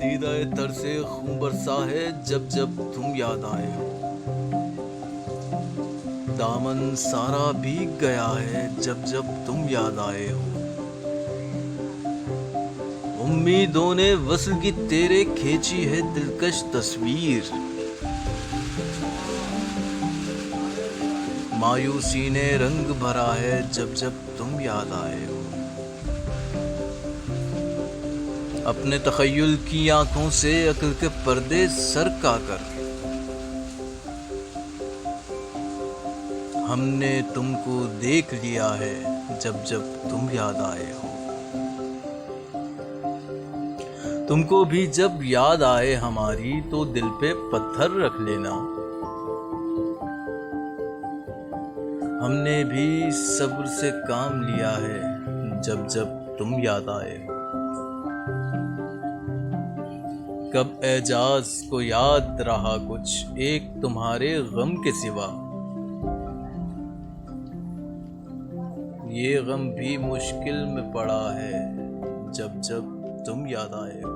दीदाए तर से खून बरसा है जब जब तुम याद आए हो। दामन सारा भीग गया है जब जब तुम याद आए हो। उम्मीदों ने वस्ल की तेरे खींची है दिलकश तस्वीर। मायूसी ने रंग भरा है जब जब तुम याद आए हो। अपने तखय्युल की आंखों से अक्ल के पर्दे सरका कर हमने तुमको देख लिया है जब जब तुम याद आए हो। तुमको भी जब याद आए हमारी तो दिल पे पत्थर रख लेना। हमने भी सब्र से काम लिया है जब जब तुम याद आए हो। कब एजाज को याद रहा कुछ एक तुम्हारे गम के सिवा। ये गम भी मुश्किल में पड़ा है जब जब तुम याद आए हो।